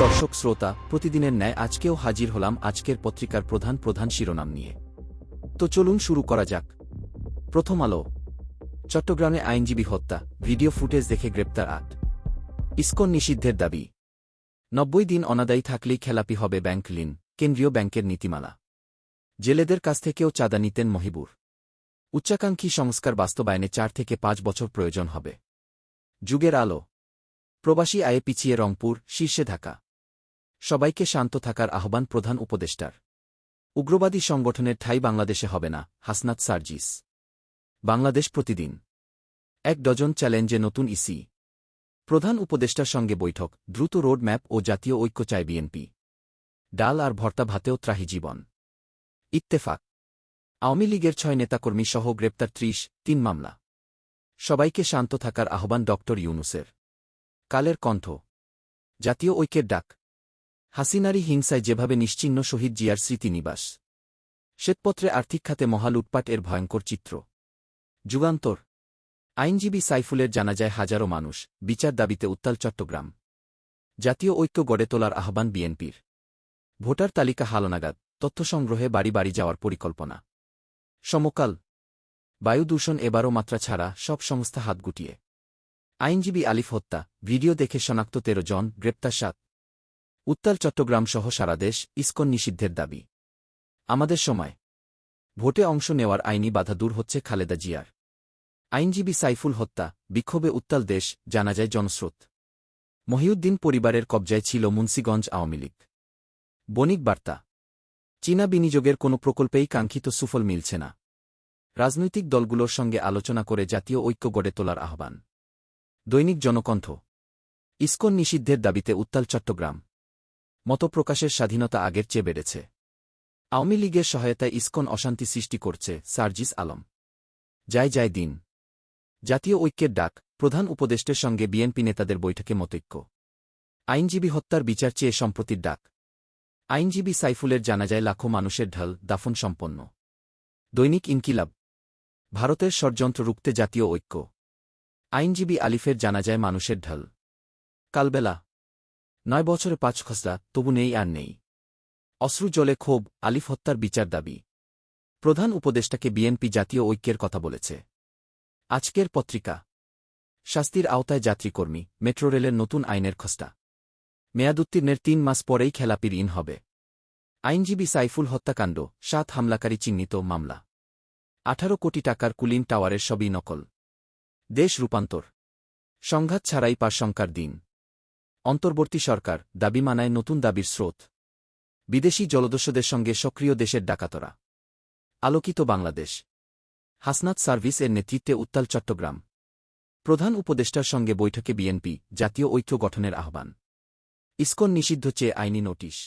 দর্শক শ্রোতা, প্রতিদিনের ন্যায় আজকেও হাজির হলাম আজকের পত্রিকার প্রধান শিরোনাম নিয়ে। তো চলুন শুরু করা যাক। প্রথম আলো। চট্টগ্রামে আইনজীবী হত্যা, ভিডিও ফুটেজ দেখে গ্রেপ্তার ৮। ইসকন নিষিদ্ধের দাবি। ৯০ দিন অনাদায়ী থাকলেই খেলাপি হবে ব্যাংক ঋণ, কেন্দ্রীয় ব্যাংকের নীতিমালা। জেলেদের কাছ থেকেও চাঁদা নিতেন মহিবুর। উচ্চাকাঙ্ক্ষী সংস্কার বাস্তবায়নে ৪ থেকে ৫ বছর প্রয়োজন হবে। যুগের আলো। প্রবাসী আয়ে পিছিয়ে রংপুর, শীর্ষে ঢাকা। সবাইকে শান্ত থাকার আহ্বান প্রধান উপদেষ্টার। উগ্রবাদী সংগঠনের ঠাঁই বাংলাদেশে হবে না, হাসনাত সার্জিস। বাংলাদেশ প্রতিদিন। ১ ডজন চ্যালেঞ্জে নতুন ইসি। প্রধান উপদেষ্টার সঙ্গে বৈঠক, দ্রুত রোড ম্যাপ ও জাতীয় ঐক্য চায় বিএনপি। ডাল আর ভর্তা ভাতেও ত্রাহি জীবন। ইত্তেফাক। আওয়ামী লীগের ৬ নেতাকর্মী সহ গ্রেপ্তার ৩০ মামলা। সবাইকে শান্ত থাকার আহ্বান ড ইউনূসের। কালের কণ্ঠ। জাতীয় ঐক্যের ডাক। হাসিনারি হিংসায় যেভাবে নিশ্চিহ্ন শহীদ জিয়ার স্মৃতিনিবাস। শ্বেতপত্রে আর্থিক খাতে মহা লুটপাট এর ভয়ঙ্কর চিত্র। যুগান্তর। আইনজীবী সাইফুলের জানাজায় হাজারো মানুষ, বিচার দাবিতে উত্তাল চট্টগ্রাম। জাতীয় ঐক্য গড়ে তোলার আহ্বান বিএনপির। ভোটার তালিকা হালনাগাদ, তথ্য সংগ্রহে বাড়ি বাড়ি যাওয়ার পরিকল্পনা। সমকাল। বায়ু দূষণ এবারও মাত্রা ছাড়া, সব সংস্থা হাত গুটিয়ে। আইনজীবী আলিফ হত্যা, ভিডিও দেখে শনাক্ত ১৩ জন, গ্রেপ্তার ৭। উত্তাল চট্টগ্রামসহ সারা দেশ, ইসকন নিষিদ্ধের দাবি। আমাদের সময়। ভোটে অংশ নেওয়ার আইনি বাধা দূর হচ্ছে খালেদা জিয়ার। আইনজীবী সাইফুল হত্যা, বিক্ষোভে উত্তাল দেশ, জানা যায় জনস্রোত। মহিউদ্দিন পরিবারের কবজায় ছিল মুন্সিগঞ্জ আওয়ামী লীগ। বণিক বার্তা। চীনা বিনিয়োগের কোনো প্রকল্পেই কাঙ্ক্ষিত সুফল মিলছে না। রাজনৈতিক দলগুলোর সঙ্গে আলোচনা করে জাতীয় ঐক্য গড়ে তোলার আহ্বান। দৈনিক জনকণ্ঠ। ইসকন নিষিদ্ধের দাবিতে উত্তাল চট্টগ্রাম। মতপ্রকাশের স্বাধীনতা আগের চেয়ে বেড়েছে। আওয়ামী লীগের সহায়তায় ইসকন অশান্তি সৃষ্টি করছে, সার্জিস আলম। যায় দিন। জাতীয় ঐক্যের ডাক, প্রধান উপদেষ্টার সঙ্গে বিএনপি নেতাদের বৈঠকে মতৈক্য। আইনজীবী হত্যার বিচার চেয়ে সম্প্রতির ডাক। আইনজীবী সাইফুলের জানাজায় লাখো মানুষের ঢল, দাফন সম্পন্ন। দৈনিক ইনকিলাব। ভারতের ষড়যন্ত্র রুখতে জাতীয় ঐক্য। আইনজীবী আলিফের জানাজায় মানুষের ঢল। কালবেলা। ৯ বছরে ৫ খসড়া, তবু নেই আর নেই। অশ্রু জলে ক্ষোভ, আলিফ হত্যার বিচার দাবি। প্রধান উপদেষ্টাকে বিএনপি জাতীয় ঐক্যের কথা বলেছে। আজকের পত্রিকা। শাস্তির আওতায় যাত্রীকর্মী, মেট্রো রেলের নতুন আইনের খসড়া। মেয়াদোত্তীর্ণের ৩ মাস পরেই খেলাপি ঋণ হবে। আইনজীবী সাইফুল হত্যাকাণ্ড, ৭ হামলাকারী চিহ্নিত, মামলা। ১৮ কোটি টাকার কুলিং টাওয়ারের সবই নকল। দেশ রূপান্তর। সংঘাত ছাড়াই পারসংখ্যার দিন। অন্তর্বর্তী সরকার, দাবি মানায় নতুন দাবির স্রোত। বিদেশি জলদস্যুদের সঙ্গে সক্রিয় দেশের ডাকাতরা। আলোকিত বাংলাদেশ। হাসনাত সার্ভিস এর নেতৃত্বে উত্তাল চট্টগ্রাম। প্রধান উপদেষ্টার সঙ্গে বৈঠকে বিএনপি, জাতীয় ঐক্য গঠনের আহ্বান। ইসকন নিষিদ্ধ চেয়ে আইনি নোটিশ।